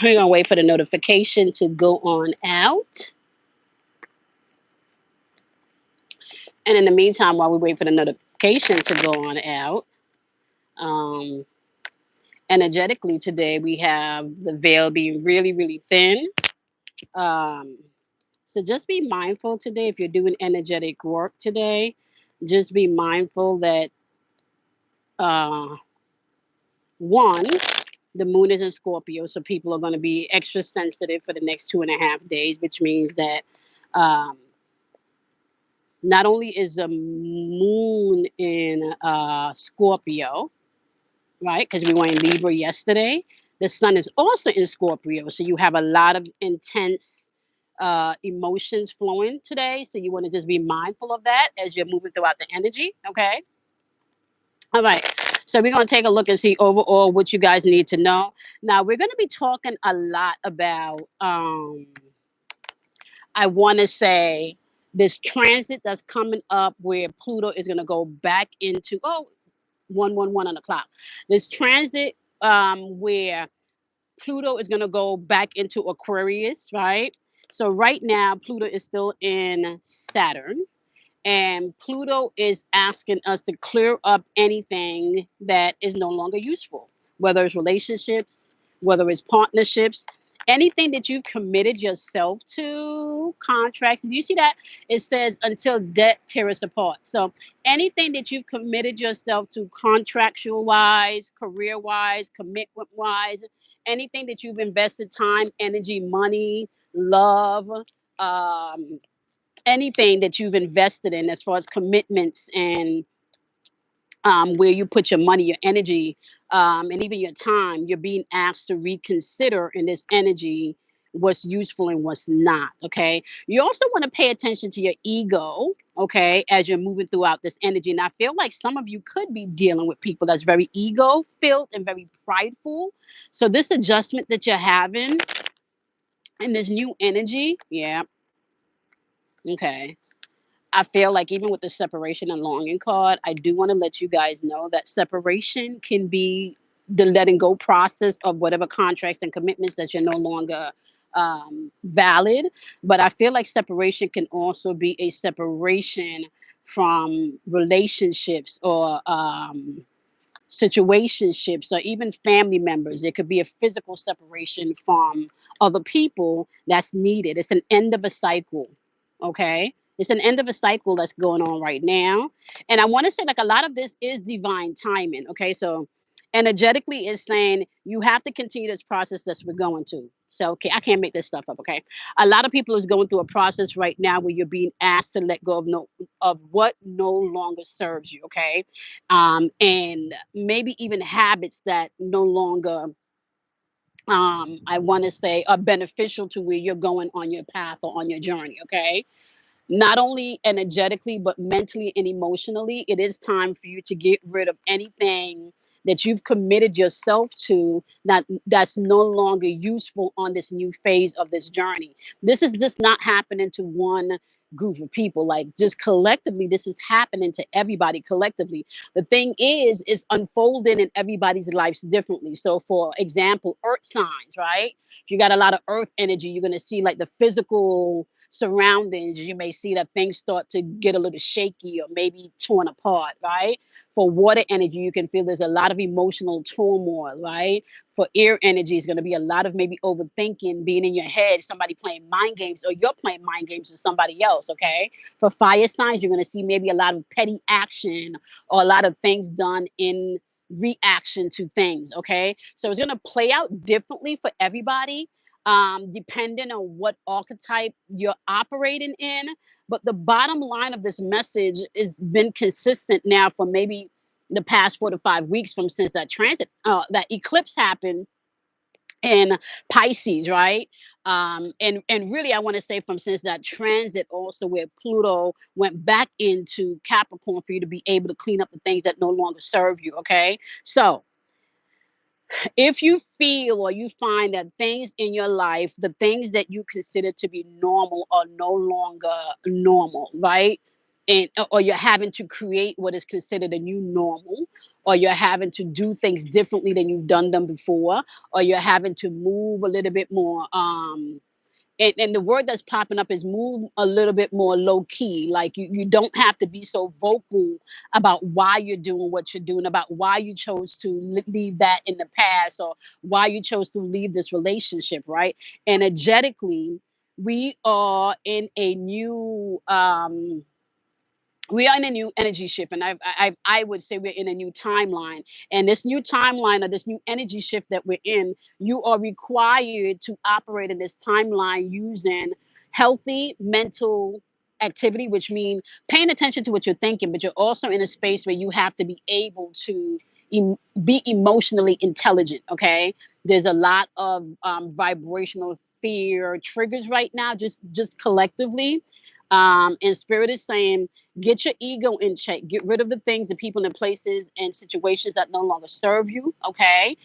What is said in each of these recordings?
We're gonna wait for the notification to go on out. And in the meantime, while we wait for the notification to go on out, um, energetically today we have the veil being really, really thin. Um, so just be mindful today if you're doing energetic work today. Just be mindful that uh, one, the moon is in Scorpio, so people are going to be extra sensitive for the next 2.5 days, which means that um, not only is the moon in Scorpio, right? Because we were in Libra yesterday. The sun is also in Scorpio. So you have a lot of intense emotions flowing today. So you want to just be mindful of that as you're moving throughout the energy. Okay. All right. So we're going to take a look and see overall what you guys need to know. Now, we're going to be talking a lot about, I want to say, this transit that's coming up where Pluto is going to go back into, 111 on the clock. This transit where Pluto is going to go back into Aquarius, right? So right now Pluto is still in Saturn, and Pluto is asking us to clear up anything that is no longer useful, whether it's relationships, whether it's partnerships, anything that you've committed yourself to, contracts. Do you see that? It says until debt tear us apart. So anything that you've committed yourself to, contractual wise, career wise, commitment wise, anything that you've invested time, energy, money, love, um, anything that you've invested in as far as commitments and where you put your money, your energy, and even your time, you're being asked to reconsider in this energy what's useful and what's not. Okay. You also want to pay attention to your ego. Okay. As you're moving throughout this energy. And I feel like some of you could be dealing with people that's very ego filled and very prideful. So, this adjustment that you're having in this new energy, yeah. Okay. I feel like even with the separation and longing card, I do want to let you guys know that separation can be the letting go process of whatever contracts and commitments that you're no longer valid. But I feel like separation can also be a separation from relationships or situationships or even family members. It could be a physical separation from other people that's needed. It's an end of a cycle. Okay. It's an end of a cycle that's going on right now. And I want to say, like, a lot of this is divine timing. Okay. So, energetically, is saying you have to continue this process that we're going to. So, okay, I can't make this stuff up. Okay. A lot of people is going through a process right now where you're being asked to let go of what no longer serves you. Okay. And maybe even habits that no longer I want to say are beneficial to where you're going on your path or on your journey. Okay, not only energetically but mentally and emotionally, it is time for you to get rid of anything that you've committed yourself to that's no longer useful on this new phase of this journey. This is just not happening to one group of people, like, just collectively this is happening to everybody collectively. The thing is unfolding in everybody's lives differently. So for example, earth signs, right? If you got a lot of earth energy, you're going to see like the physical surroundings. You may see that things start to get a little shaky or maybe torn apart, right? For water energy, you can feel there's a lot of emotional turmoil, right? For air energy, it's going to be a lot of maybe overthinking, being in your head, somebody playing mind games, or you're playing mind games with somebody else, okay? For fire signs, you're going to see maybe a lot of petty action or a lot of things done in reaction to things, okay? So it's going to play out differently for everybody, depending on what archetype you're operating in. But the bottom line of this message has been consistent now for maybe the past 4 to 5 weeks from since that transit, that eclipse happened in Pisces, right? And really, I want to say from since that transit also where Pluto went back into Capricorn for you to be able to clean up the things that no longer serve you. Okay, so if you feel or you find that things in your life, the things that you consider to be normal are no longer normal, right? and or you're having to create what is considered a new normal, or you're having to do things differently than you've done them before, or you're having to move a little bit more and the word that's popping up is move a little bit more low key. Like you don't have to be so vocal about why you're doing what you're doing, about why you chose to leave that in the past, or why you chose to leave this relationship, right? Energetically, we are in a new we are in a new energy shift, and I would say we're in a new timeline. And this new timeline, or this new energy shift that we're in, you are required to operate in this timeline using healthy mental activity, which means paying attention to what you're thinking, but you're also in a space where you have to be able to be emotionally intelligent. Okay, there's a lot of vibrational fear triggers right now, just collectively. And spirit is saying, get your ego in check. Get rid of the things, the people, and places and situations that no longer serve you. Okay.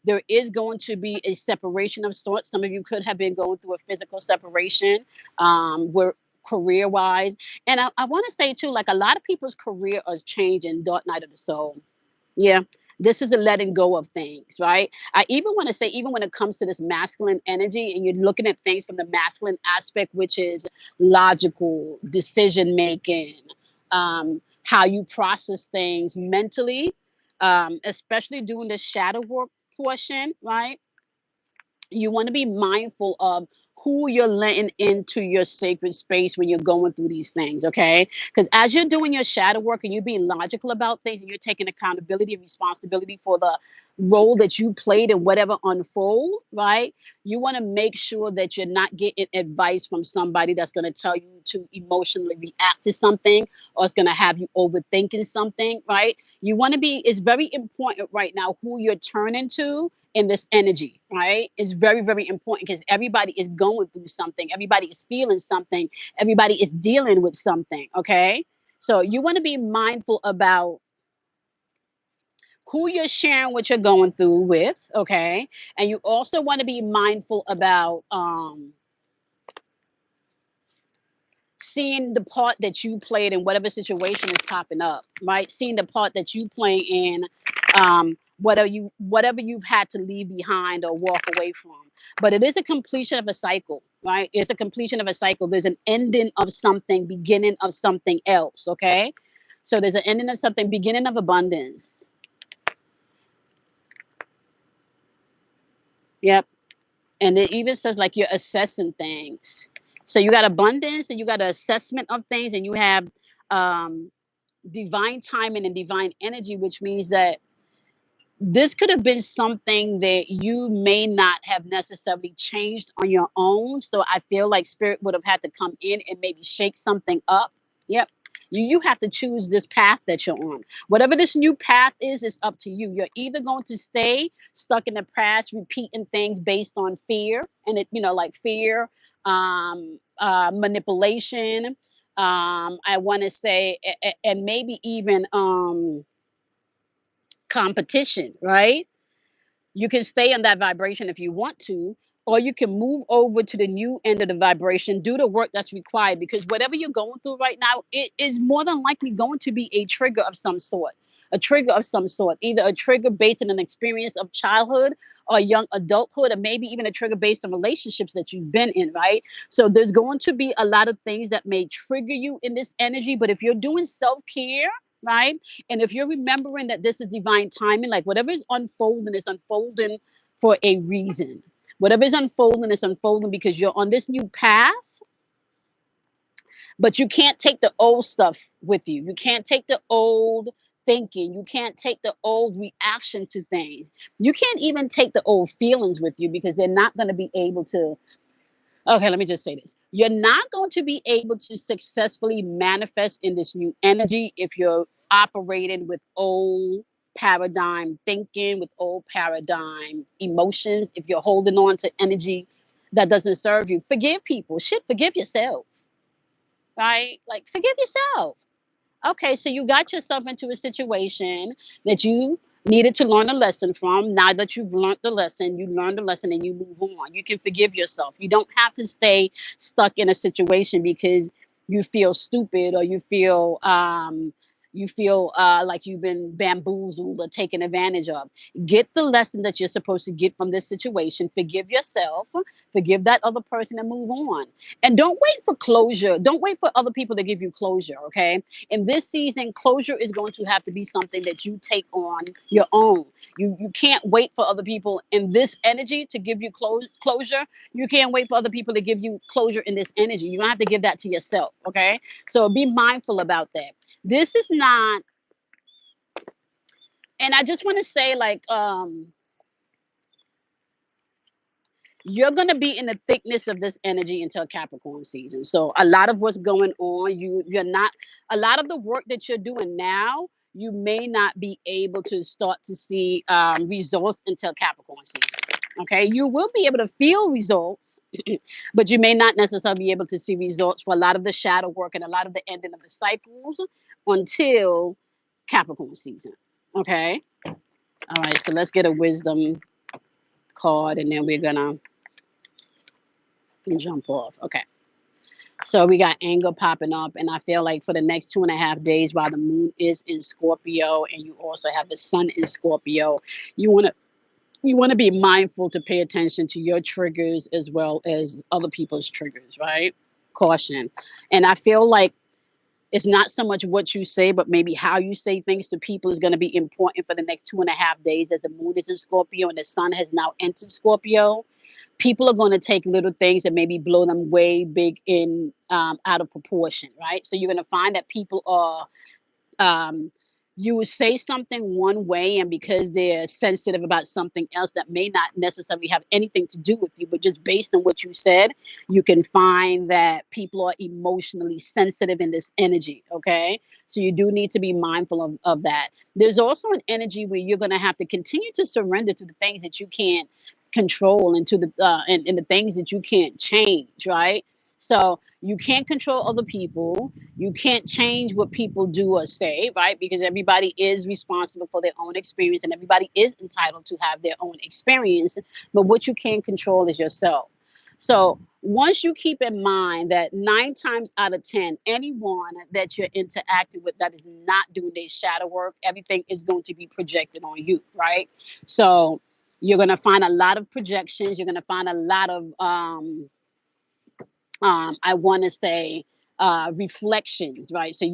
There is going to be a separation of sorts. Some of you could have been going through a physical separation, where career wise. And I want to say too, like a lot of people's career is changing. Dark night of the soul. Yeah. This is a letting go of things, right? I even want to say, even when it comes to this masculine energy, and you're looking at things from the masculine aspect, which is logical decision making, how you process things mentally, especially doing the shadow work portion, right? You want to be mindful of who you're letting into your sacred space when you're going through these things, okay? Because as you're doing your shadow work and you're being logical about things and you're taking accountability and responsibility for the role that you played in whatever unfold, right? You want to make sure that you're not getting advice from somebody that's going to tell you to emotionally react to something, or it's going to have you overthinking something, right? You want to be, it's very important right now who you're turning to in this energy, right? It's very, very important because everybody is going through something. Everybody is feeling something. Everybody is dealing with something, okay? So you want to be mindful about who you're sharing what you're going through with, okay? And you also want to be mindful about seeing the part that you played in whatever situation is popping up, right? Seeing the part that you play in whatever you've had to leave behind or walk away from. But it is a completion of a cycle, right? It's a completion of a cycle. There's an ending of something, beginning of something else, okay? So there's an ending of something, beginning of abundance. Yep. And it even says like you're assessing things. So you got abundance and you got an assessment of things, and you have um divine timing and divine energy, which means that this could have been something that you may not have necessarily changed on your own. So I feel like spirit would have had to come in and maybe shake something up. Yep. You have to choose this path that you're on. Whatever this new path is up to you. You're either going to stay stuck in the past, repeating things based on fear, and it, like fear, manipulation. I want to say, and maybe even competition, right? You can stay on that vibration if you want to, or you can move over to the new end of the vibration, do the work that's required, because whatever you're going through right now, it is more than likely going to be a trigger of some sort. A trigger of some sort, either a trigger based on an experience of childhood or young adulthood, or maybe even a trigger based on relationships that you've been in, right? So there's going to be a lot of things that may trigger you in this energy. But if you're doing self-care, right? And if you're remembering that this is divine timing, like whatever is unfolding for a reason. Whatever is unfolding because you're on this new path, but you can't take the old stuff with you. You can't take the old thinking. You can't take the old reaction to things. You can't even take the old feelings with you because they're not going to be able to. Okay, let me just say this. You're not going to be able to successfully manifest in this new energy if you're operating with old paradigm thinking, with old paradigm emotions, if you're holding on to energy that doesn't serve you. Forgive people. Shit, forgive yourself, right? Like, forgive yourself. Okay, so you got yourself into a situation that you needed to learn a lesson from. Now that you've learned the lesson, you learn the lesson and you move on. You can forgive yourself. You don't have to stay stuck in a situation because you feel stupid, or you feel like you've been bamboozled or taken advantage of. Get the lesson that you're supposed to get from this situation. Forgive yourself, forgive that other person, and move on. And don't wait for closure. Don't wait for other people to give you closure. Okay. In this season, closure is going to have to be something that you take on your own. You can't wait for other people in this energy to give you closure. You can't wait for other people to give you closure in this energy. You're gonna have to give that to yourself. Okay. So be mindful about that. This is not, and I just want to say, like, you're going to be in the thickness of this energy until Capricorn season. So a lot of what's going on, you're not, a lot of the work that you're doing now, you may not be able to start to see results until Capricorn season. Okay, you will be able to feel results, but you may not necessarily be able to see results for a lot of the shadow work and a lot of the ending of the cycles until Capricorn season. Okay, all right, so let's get a wisdom card, and then we're gonna jump off. Okay. So we got anger popping up, and I feel like for the next 2.5 days, while the moon is in Scorpio, and you also have the sun in Scorpio, you want to be mindful to pay attention to your triggers as well as other people's triggers, right? Caution. And I feel like it's not so much what you say, but maybe how you say things to people is going to be important for the next 2.5 days, as the moon is in Scorpio and the sun has now entered Scorpio. People are going to take little things and maybe blow them way big in out of proportion, right? So you're going to find that people are you would say something one way, and because they're sensitive about something else that may not necessarily have anything to do with you, but just based on what you said, you can find that people are emotionally sensitive in this energy. Okay, so you do need to be mindful of that. There's also an energy where you're going to have to continue to surrender to the things that you can't control, and to the and the things that you can't change, right? So you can't control other people, you can't change what people do or say, right? Because everybody is responsible for their own experience, and everybody is entitled to have their own experience. But what you can control is yourself. So once you keep in mind that 9 times out of 10, anyone that you're interacting with that is not doing their shadow work, everything is going to be projected on you, right? So you're going to find a lot of projections. You're going to find a lot of I want to say reflections, right? So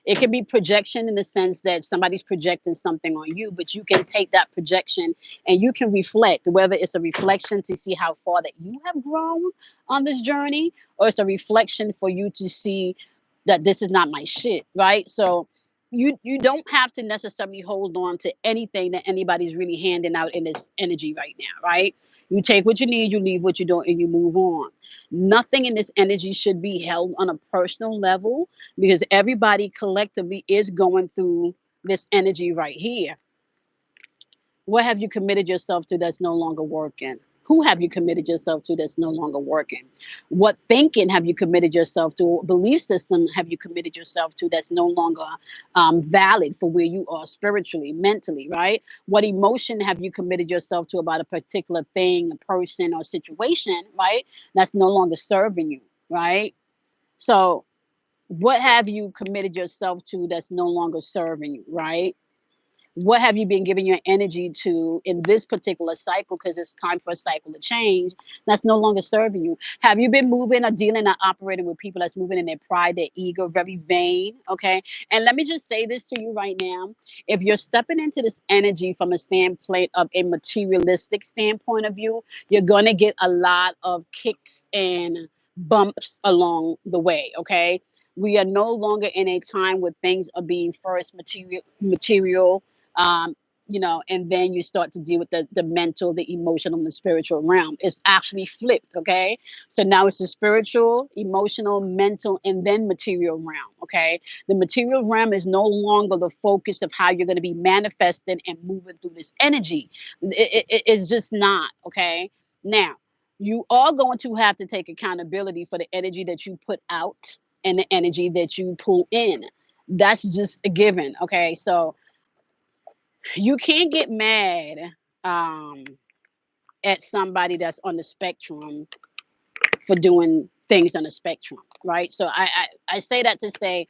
it can be projection in the sense that somebody's projecting something on you, but you can take that projection and you can reflect, whether it's a reflection to see how far that you have grown on this journey, or it's a reflection for you to see that this is not my shit, right? So you don't have to necessarily hold on to anything that anybody's really handing out in this energy right now, right? You take what you need, you leave what you don't, and you move on. Nothing in this energy should be held on a personal level, because everybody collectively is going through this energy right here. What have you committed yourself to that's no longer working? Who have you committed yourself to that's no longer working? What thinking have you committed yourself to? Belief system have you committed yourself to that's no longer valid for where you are spiritually, mentally, right? What emotion have you committed yourself to about a particular thing, a person, or situation, right? That's no longer serving you, right? So, what have you committed yourself to that's no longer serving you, right? What have you been giving your energy to in this particular cycle, because it's time for a cycle to change, that's no longer serving you? Have you been moving or dealing or operating with people that's moving in their pride, their ego, very vain? Okay, and let me just say this to you right now. If you're stepping into this energy from a standpoint of a materialistic standpoint of view, you're going to get a lot of kicks and bumps along the way. Okay, we are no longer in a time where things are being first material, um, and then you start to deal with the mental, the emotional, and the spiritual realm. It's actually flipped, okay? So now it's the spiritual, emotional, mental, and then material realm, okay? The material realm is no longer the focus of how you're going to be manifesting and moving through this energy. It's just not, okay? Now, you are going to have to take accountability for the energy that you put out and the energy that you pull in. That's just a given, okay? So you can't get mad um, at somebody that's on the spectrum for doing things on the spectrum, right? So I say that to say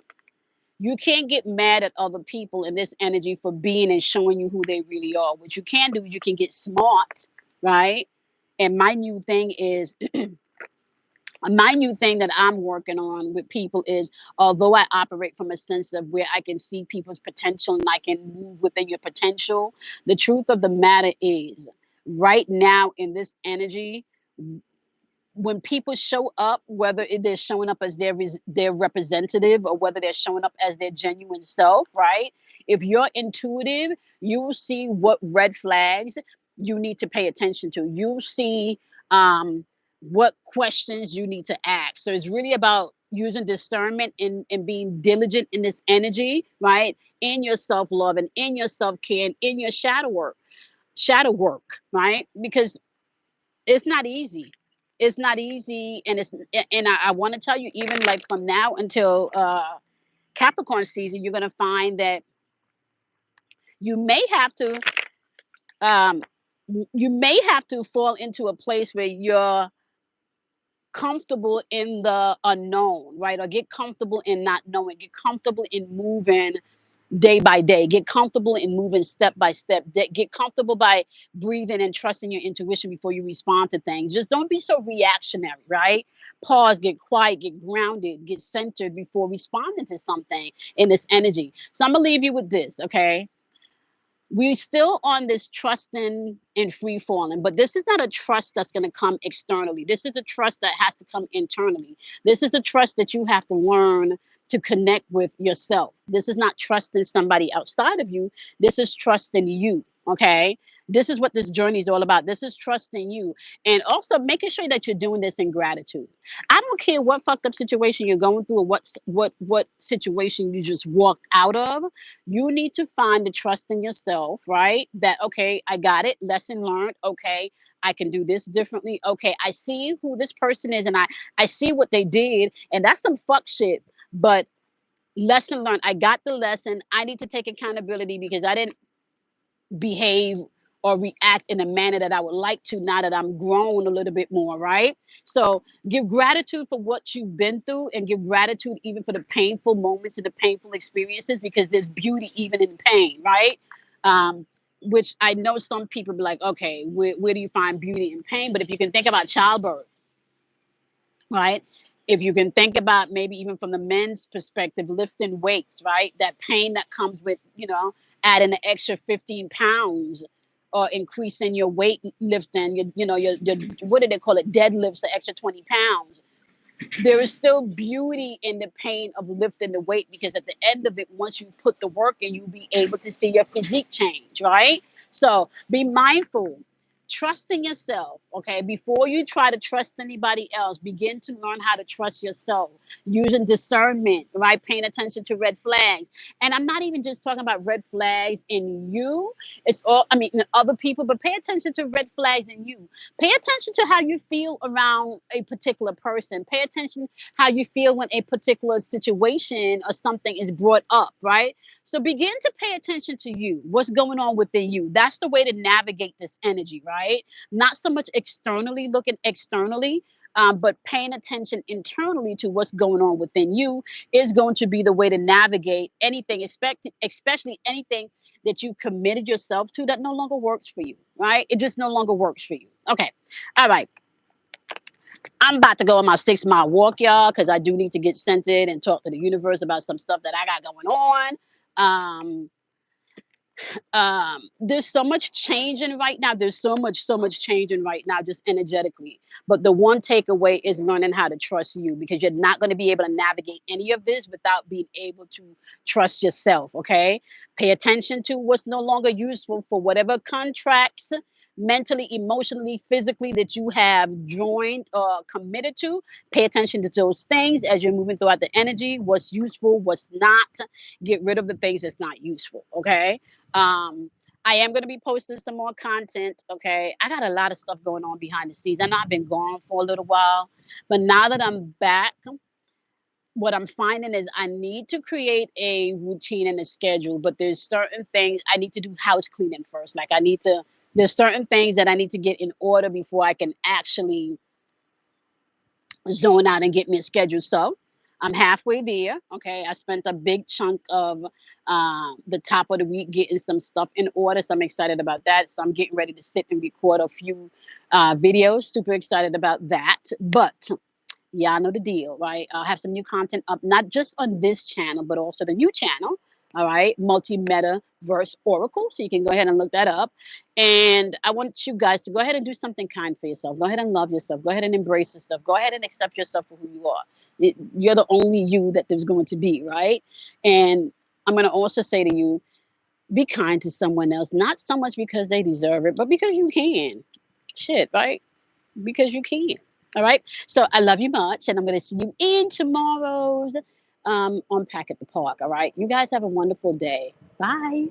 you can't get mad at other people in this energy for being and showing you who they really are. What you can do is you can get smart, right? And my new thing that I'm working on with people is, although I operate from a sense of where I can see people's potential and I can move within your potential, the truth of the matter is, right now in this energy, when people show up, whether they're showing up as their representative or whether they're showing up as their genuine self, right? If you're intuitive, you will see what red flags you need to pay attention to. You'll see what questions you need to ask. So it's really about using discernment and being diligent in this energy, right? In your self love and in your self care and in your shadow work, right? Because it's not easy. It's not easy, and I want to tell you, even like from now until Capricorn season, you're gonna find that you may have to um, you may have to fall into a place where you're comfortable in the unknown, right? Or get comfortable in not knowing, get comfortable in moving day by day, get comfortable in moving step by step, get comfortable by breathing and trusting your intuition before you respond to things. Just don't be so reactionary, right? Pause, get quiet, get grounded, get centered before responding to something in this energy. So I'm gonna leave you with this, okay? We still on this trusting and free falling, but this is not a trust that's going to come externally. This is a trust that has to come internally. This is a trust that you have to learn to connect with yourself. This is not trusting somebody outside of you. This is trusting you. Okay. This is what this journey is all about. This is trusting you, and also making sure that you're doing this in gratitude. I don't care what fucked up situation you're going through or what situation you just walked out of. You need to find the trust in yourself, right? That, okay, I got it. Lesson learned. Okay, I can do this differently. Okay, I see who this person is and I see what they did. And that's some fuck shit. But lesson learned. I got the lesson. I need to take accountability because I didn't behave or react in a manner that I would like to now that I'm grown a little bit more, right? So give gratitude for what you've been through and give gratitude even for the painful moments and the painful experiences because there's beauty even in pain, right? Um, which I know some people be like, okay, where do you find beauty in pain? But if you can think about childbirth, right? If you can think about maybe even from the men's perspective, lifting weights, right? That pain that comes with, adding an extra 15 pounds or increasing your weight lifting, your what do they call it? Deadlifts, the extra 20 pounds. There is still beauty in the pain of lifting the weight because at the end of it, once you put the work in, you'll be able to see your physique change, right? So be mindful. Trust in yourself, okay? Before you try to trust anybody else, begin to learn how to trust yourself using discernment, right? Paying attention to red flags. And I'm not even just talking about red flags in you, it's all, I mean, in other people, but pay attention to red flags in you. Pay attention to how you feel around a particular person. Pay attention how you feel when a particular situation or something is brought up, right? So begin to pay attention to you, what's going on within you. That's the way to navigate this energy, right? Not so much externally, looking externally, but paying attention internally to what's going on within you is going to be the way to navigate anything, especially anything that you committed yourself to that no longer works for you, right? It just no longer works for you. Okay. All right. I'm about to go on my 6 mile walk, y'all, because I do need to get centered and talk to the universe about some stuff that I got going on. Um, there's so much changing right now. There's so much changing right now, just energetically. But the one takeaway is learning how to trust you because you're not going to be able to navigate any of this without being able to trust yourself. Okay. Pay attention to what's no longer useful for whatever contracts, mentally, emotionally, physically, that you have joined or committed to. Pay attention to those things as you're moving throughout the energy. What's useful, what's not. Get rid of the things that's not useful. Okay. I am going to be posting some more content. Okay. I got a lot of stuff going on behind the scenes. I know I've been gone for a little while, but now that I'm back, what I'm finding is I need to create a routine and a schedule, but there's certain things I need to do house cleaning first. Like there's certain things that I need to get in order before I can actually zone out and get me a schedule. So I'm halfway there. Okay. I spent a big chunk of the top of the week getting some stuff in order. So I'm excited about that. So I'm getting ready to sit and record a few videos. Super excited about that. But yeah, I know the deal, right? I'll have some new content up, not just on this channel, but also the new channel. All right, multi metaverse oracle. So you can go ahead and look that up. And I want you guys to go ahead and do something kind for yourself. Go ahead and love yourself. Go ahead and embrace yourself. Go ahead and accept yourself for who you are. You're the only you that there's going to be, right? And I'm going to also say to you, be kind to someone else, not so much because they deserve it, but because you can. Shit, right? Because you can. All right. So I love you much, and I'm going to see you in tomorrow's Unpack at the Park. All right. You guys have a wonderful day. Bye.